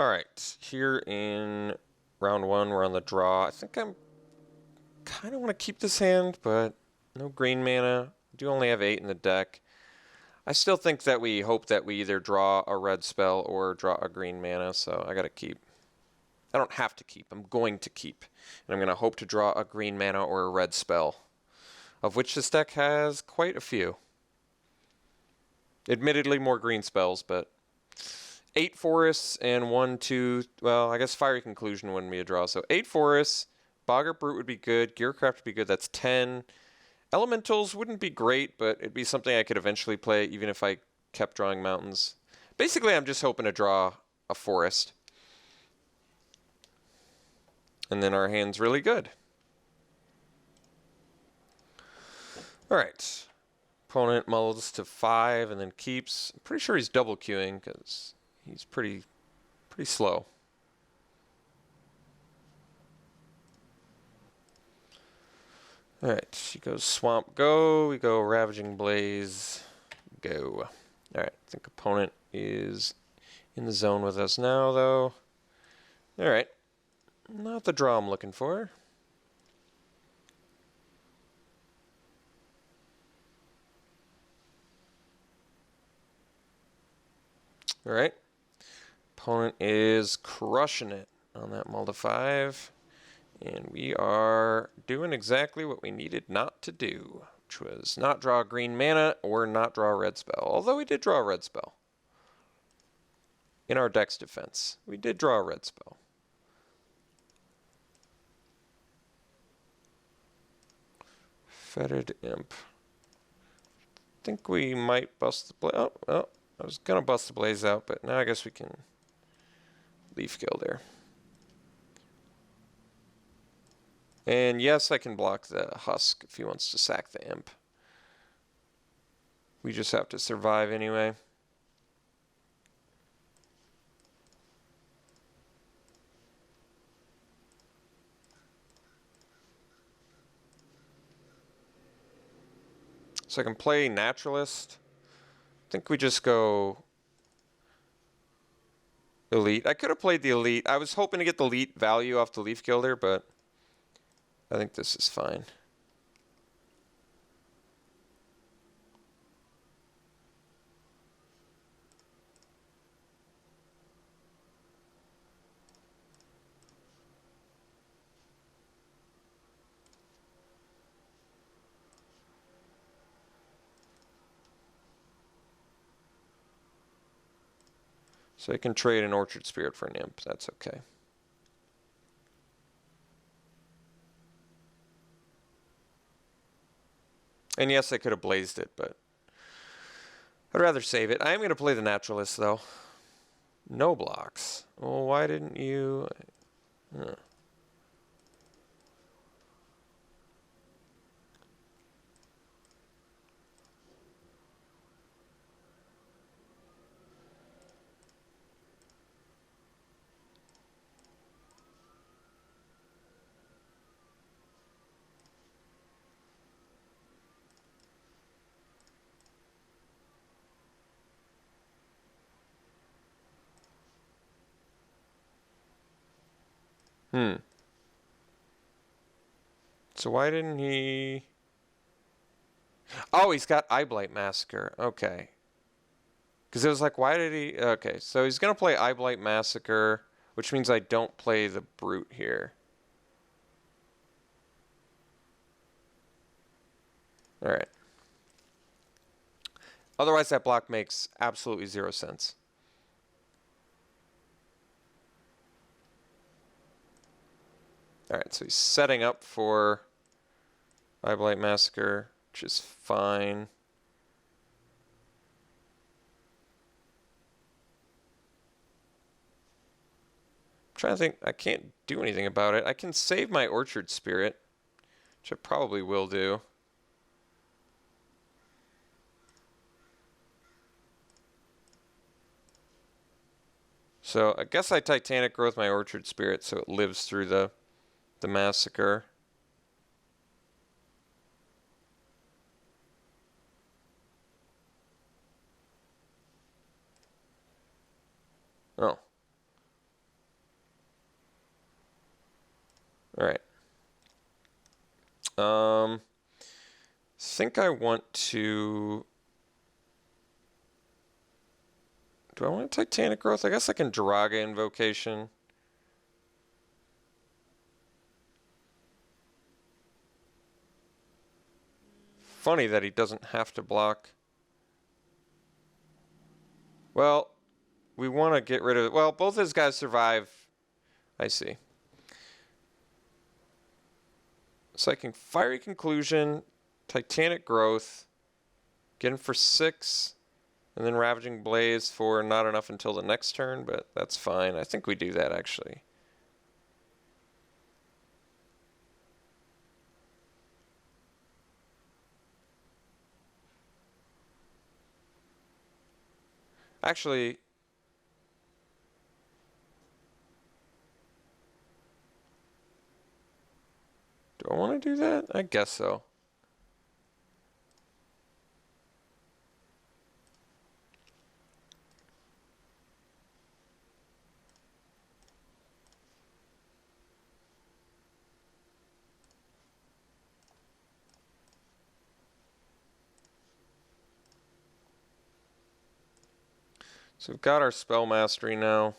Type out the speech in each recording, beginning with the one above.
All right, here in round one, we're on the draw. I think I'm kind of want to keep this hand, but no green mana. Do only have 8 in the deck. I still think that we hope that we either draw a red spell or draw a green mana, so I gotta keep. I don't have to keep. I'm going to keep. And I'm going to hope to draw a green mana or a red spell, of which this deck has quite a few. Admittedly, more green spells, but 8 forests and 1, 2, well, I guess Fiery Conclusion wouldn't be a draw. So 8 forests, Boggart Brute would be good, Gearcraft would be good, that's 10. Elementals wouldn't be great, but it'd be something I could eventually play even if I kept drawing mountains. Basically, I'm just hoping to draw a forest. And then our hand's really good. Alright. Opponent mulls to 5 and then keeps. I'm pretty sure he's double queuing because he's pretty slow. Alright, she goes Swamp, go. We go Ravaging Blaze, go. Alright, I think opponent is in the zone with us now, though. Alright. Not the draw I'm looking for. Alright. Opponent is crushing it on that mull to 5. And we are doing exactly what we needed not to do, which was not draw green mana or not draw a red spell. Although we did draw a red spell. In our deck's defense, we did draw a red spell. Fetid Imp. I think we might bust the blaze. Oh, I was going to bust the blaze out, but now I guess we can leaf kill there. And yes, I can block the Husk if he wants to sack the Imp. We just have to survive anyway. So I can play Naturalist. I think we just go Elite. I could have played the Elite. I was hoping to get the Elite value off the Leaf Gilder, but I think this is fine. So I can trade an Orchard Spirit for an Imp. That's okay. And yes, I could have blazed it, but I'd rather save it. I am going to play the Naturalist, though. No blocks. Well, why didn't you... Huh. So why didn't he... Oh, he's got Eyeblight Massacre. Okay. Because it was like, why did he... Okay, so he's going to play Eyeblight Massacre, which means I don't play the Brute here. Alright. Otherwise, that block makes absolutely 0 sense. Alright, so he's setting up for Eyeblight Massacre, which is fine. I'm trying to think, I can't do anything about it. I can save my Orchard Spirit, which I probably will do. So I guess I Titanic Growth my Orchard Spirit so it lives through the Massacre. Oh. All right. Think I want to. Do I want Titanic Growth? I guess I can Draga Invocation. Funny that he doesn't have to block. Well, we want to get rid of it. Well, both his guys survive. I see. So I can Fiery Conclusion, Titanic Growth, get him for 6, and then Ravaging Blaze for not enough until the next turn, but that's fine. I think we do that, actually. Actually, do I want to do that? I guess so. So we've got our Spell Mastery now.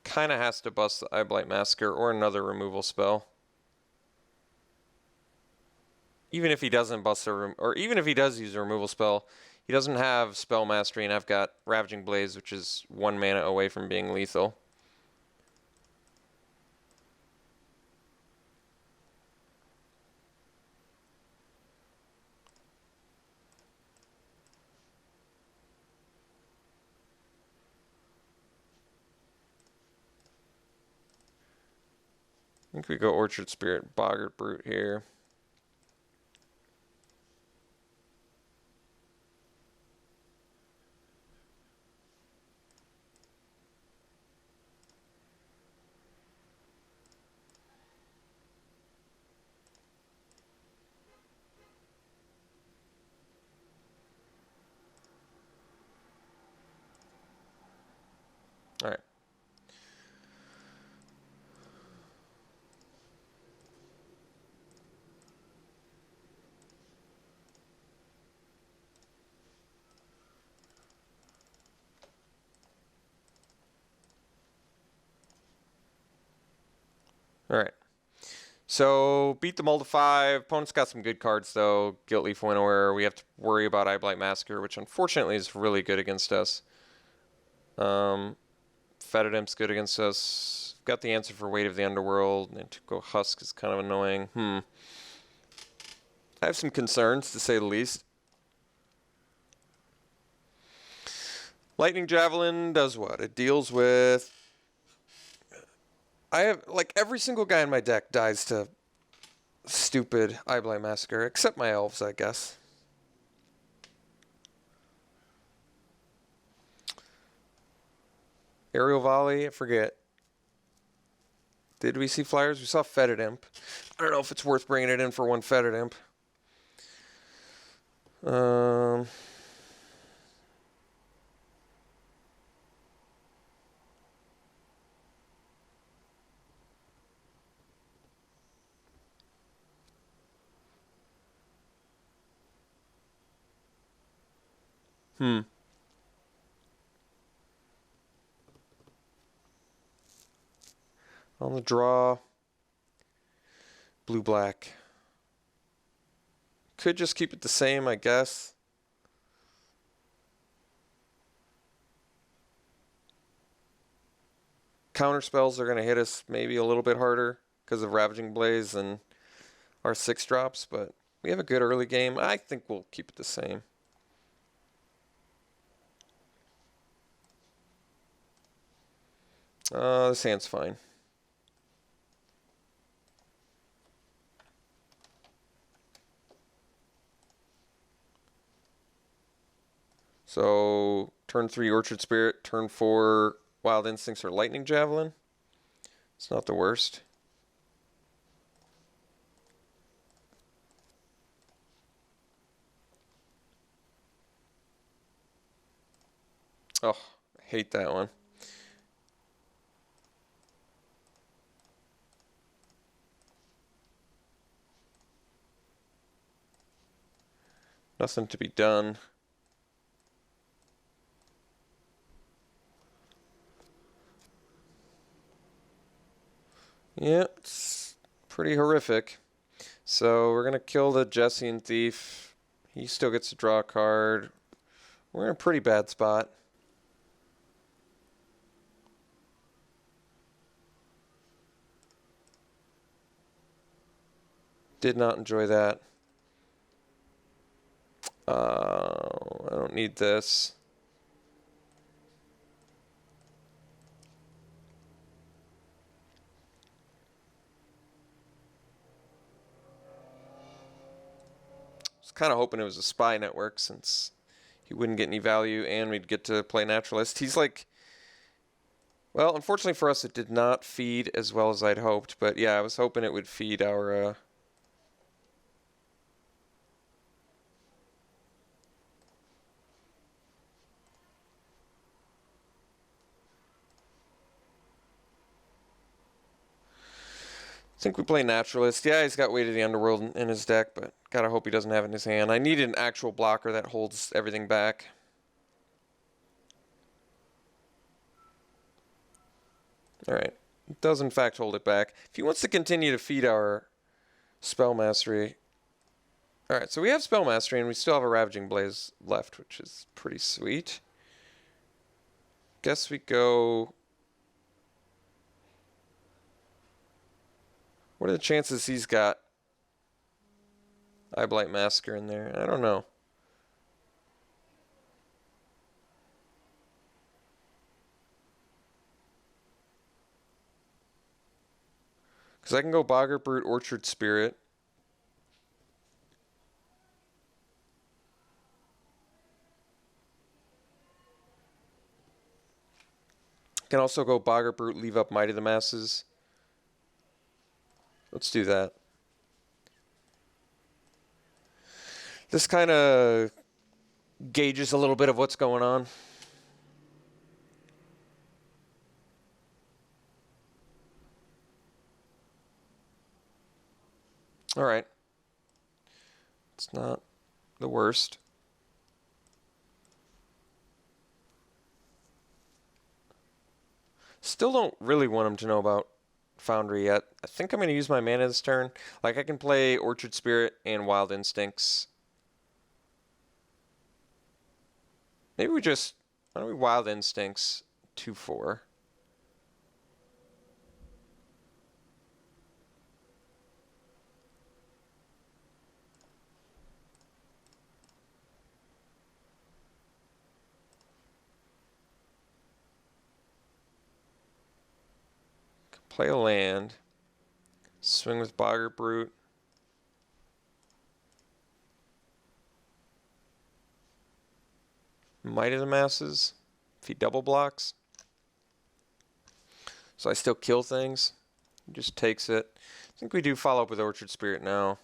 Kind of has to bust the Eyeblight Massacre or another removal spell. Even if he doesn't bust or even if he does use a removal spell, he doesn't have Spell Mastery, and I've got Ravaging Blaze, which is 1 mana away from being lethal. I think we go Orchard Spirit, Boggart Brute here. All right. All right. So beat the Mull to 5. Opponent's got some good cards though. Guiltleaf Winnower. We have to worry about Eyeblight Massacre, which unfortunately is really good against us. Fetid Imp's good against us. Got the answer for Weight of the Underworld. And to go Husk is kind of annoying. I have some concerns, to say the least. Lightning Javelin does what? It deals with... I have, like, every single guy in my deck dies to stupid Eyeblight Massacre, except my elves, I guess. Aerial Volley, I forget. Did we see flyers? We saw Fetid Imp. I don't know if it's worth bringing it in for 1 Fetid Imp. On the draw, blue-black. Could just keep it the same, I guess. Counter spells are going to hit us maybe a little bit harder because of Ravaging Blaze and our 6 drops, but we have a good early game. I think we'll keep it the same. This hand's fine. So, turn 3 Orchard Spirit, turn 4 Wild Instincts or Lightning Javelin. It's not the worst. Oh, I hate that one. Nothing to be done. Yeah, it's pretty horrific. So we're going to kill the Jessian Thief. He still gets to draw a card. We're in a pretty bad spot. Did not enjoy that. I don't need this. I was kind of hoping it was a spy network since he wouldn't get any value and we'd get to play naturalist. He's like, well, unfortunately for us, it did not feed as well as I'd hoped. But yeah, I was hoping it would feed our... I think we play naturalist. Yeah, he's got Weight of the Underworld in his deck, but gotta hope he doesn't have it in his hand. I need an actual blocker that holds everything back. Alright. It does in fact hold it back. If he wants to continue to feed our Spell Mastery... Alright, so we have Spell Mastery and we still have a Ravaging Blaze left, which is pretty sweet. Guess we go... What are the chances he's got Eyeblight Massacre in there? I don't know. Because I can go Boggart Brute, Orchard Spirit. Can also go Boggart Brute, leave up Might of the Masses. Let's do that. This kind of gauges a little bit of what's going on. All right. It's not the worst. Still don't really want him to know about Foundry yet. I think I'm going to use my mana this turn. Like, I can play Orchard Spirit and Wild Instincts. Maybe we just... Why don't we Wild Instincts 2/4? Play a land. Swing with Boggart Brute. Might of the Masses. If he double blocks. So I still kill things. He just takes it. I think we do follow up with Orchard Spirit now.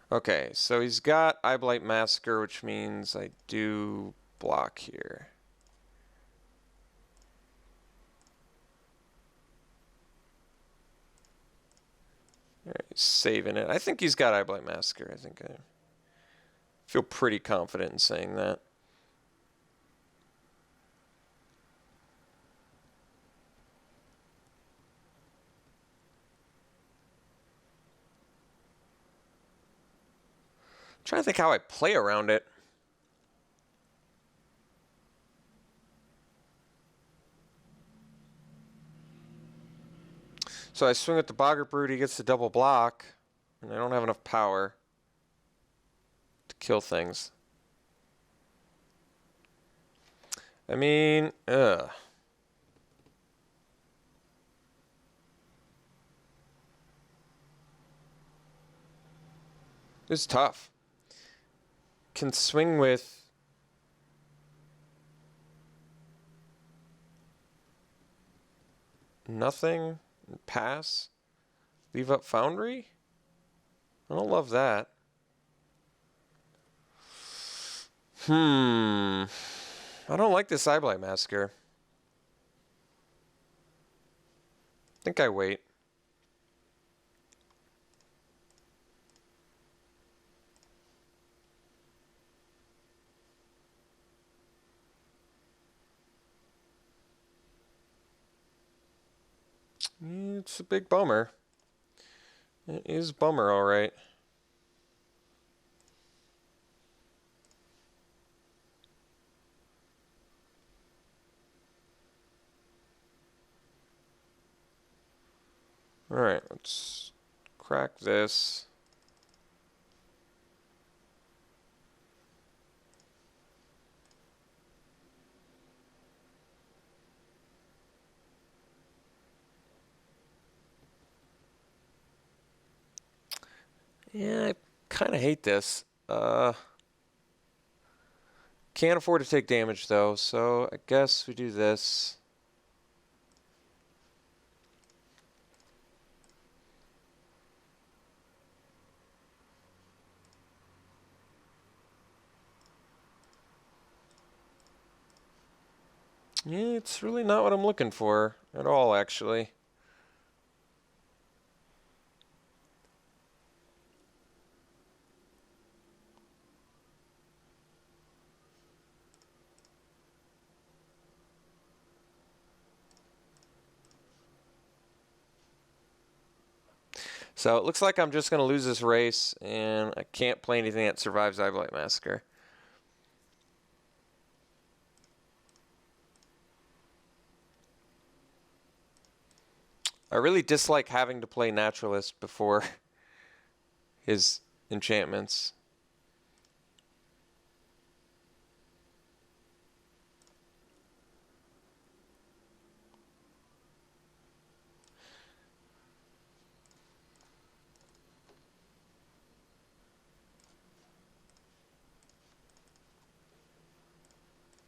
Okay, so he's got Eyeblight Massacre, which means I do block here. Alright, saving it. I think he's got Eyeblight Massacre. I think I feel pretty confident in saying that. Trying to think how I play around it. So I swing at the Boggart Brute, he gets to double block, and I don't have enough power to kill things. I mean, ugh. It's tough. Can swing with nothing, pass, leave up Foundry. I don't love that. I don't like this Eyeblight Massacre. I think I wait. It's a big bummer. It is a bummer, all right. All right, let's crack this. Yeah, I kind of hate this. Can't afford to take damage though, so I guess we do this. Yeah, it's really not what I'm looking for at all, actually. So it looks like I'm just going to lose this race, and I can't play anything that survives Eyeblight Massacre. I really dislike having to play Naturalist before his enchantments.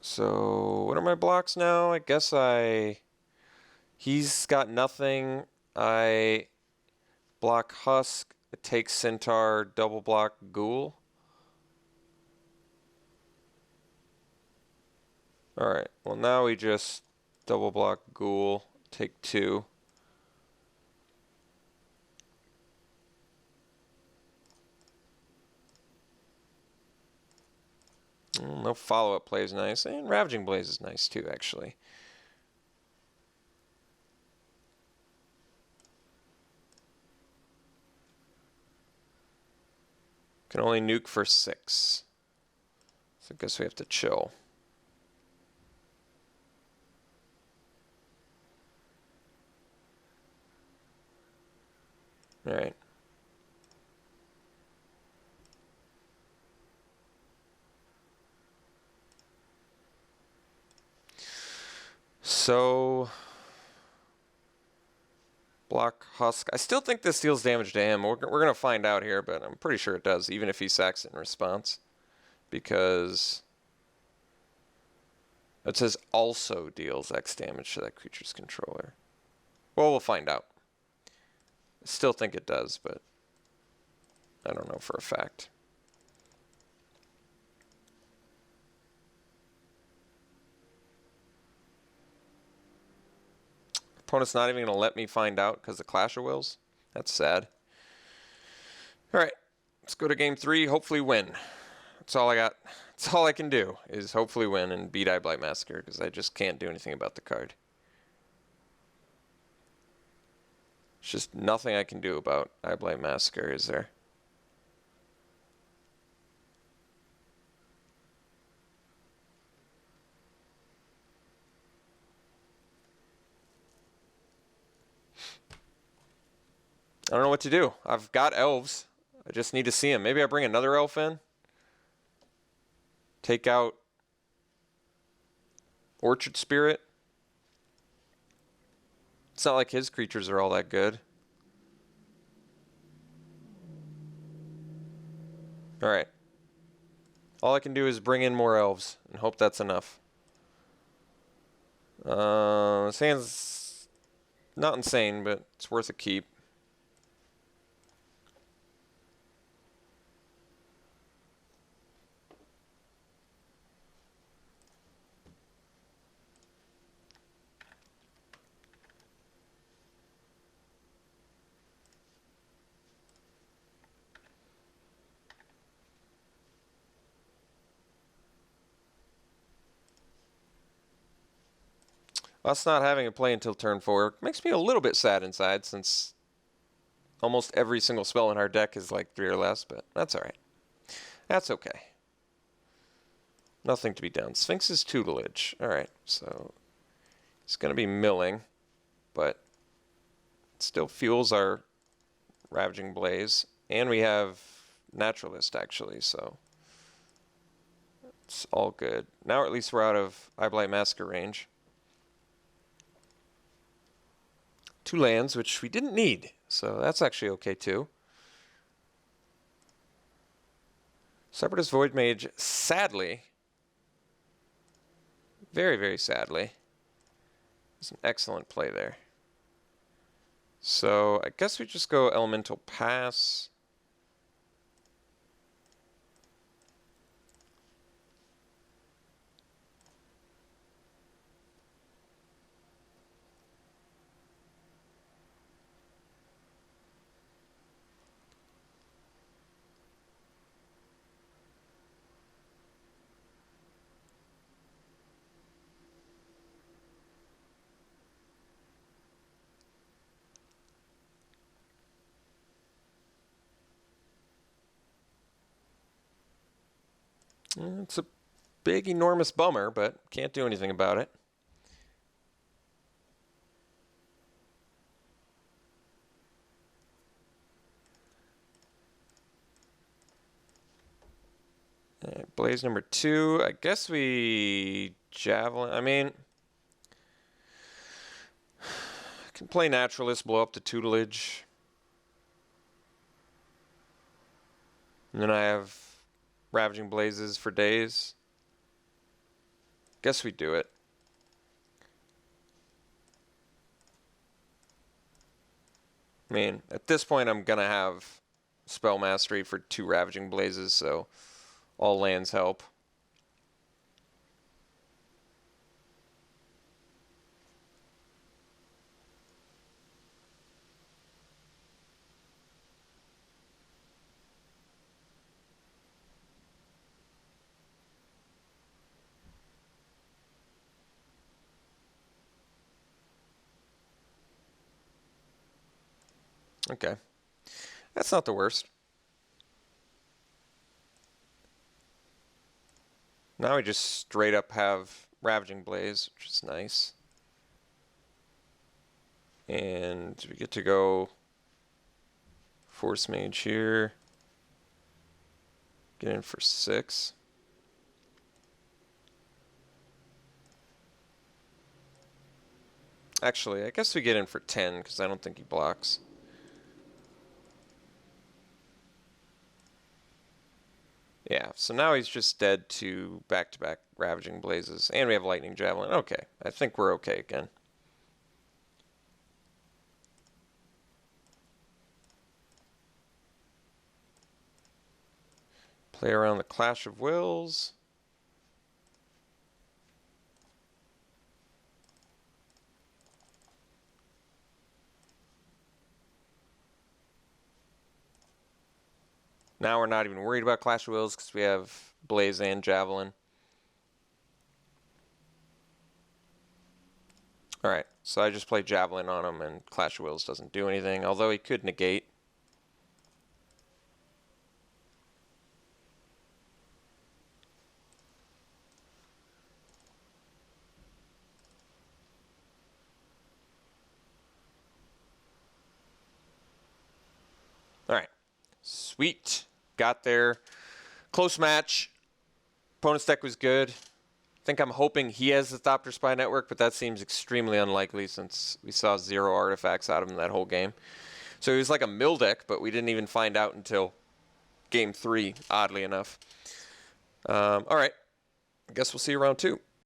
So what are my blocks now? I guess he's got nothing. I block Husk, it takes Centaur, double block Ghoul. Alright, well now we just double block Ghoul, take 2. No follow-up play is nice, and Ravaging Blaze is nice too, actually. Can only nuke for 6. So I guess we have to chill. Alright. So block Husk. I still think this deals damage to him. We're going to find out here, but I'm pretty sure it does, even if he sacks it in response. Because it says also deals X damage to that creature's controller. Well, we'll find out. I still think it does, but I don't know for a fact. Opponent's not even going to let me find out because of Clash of Wills. That's sad. All right, let's go to game 3. Hopefully win. That's all I got. That's all I can do is hopefully win and beat Eyeblight Massacre because I just can't do anything about the card. There's just nothing I can do about Eyeblight Massacre, is there? I don't know what to do. I've got elves. I just need to see them. Maybe I bring another elf in. Take out Orchard Spirit. It's not like his creatures are all that good. Alright. All I can do is bring in more elves and hope that's enough. This hand's not insane, but it's worth a keep. Us not having a play until turn 4 makes me a little bit sad inside, since almost every single spell in our deck is like 3 or less, but that's alright. That's okay. Nothing to be done. Sphinx's tutelage. Alright, so it's going to be milling, but it still fuels our Ravaging Blaze. And we have Naturalist, actually, so it's all good. Now at least we're out of Eyeblight Massacre range. 2 lands, which we didn't need, so that's actually okay too. Separatist Void Mage, sadly, very, very sadly, is an excellent play there. So I guess we just go Elemental Pass. It's a big, enormous bummer, but can't do anything about it. Blaze number 2. I guess we Javelin. I mean, I can play Naturalist, blow up the tutelage. And then I have Ravaging Blazes for days. Guess we do it. I mean, at this point I'm going to have Spell Mastery for 2 Ravaging Blazes, so all lands help. Okay. That's not the worst. Now we just straight up have Ravaging Blaze, which is nice. And we get to go Force Mage here. Get in for 6. Actually, I guess we get in for 10 because I don't think he blocks. Yeah, so now he's just dead to back-to-back Ravaging Blazes. And we have Lightning Javelin. Okay, I think we're okay again. Play around the Clash of Wills. Now we're not even worried about Clash of Wills because we have Blaze and Javelin. Alright, so I just play Javelin on him and Clash of Wills doesn't do anything, although he could negate. Alright, sweet. Got there. Close match. Opponent's deck was good. I think I'm hoping he has the Thopter Spy Network, but that seems extremely unlikely since we saw 0 artifacts out of him that whole game. So he was like a mill deck, but we didn't even find out until game 3, oddly enough. All right. I guess we'll see you round 2.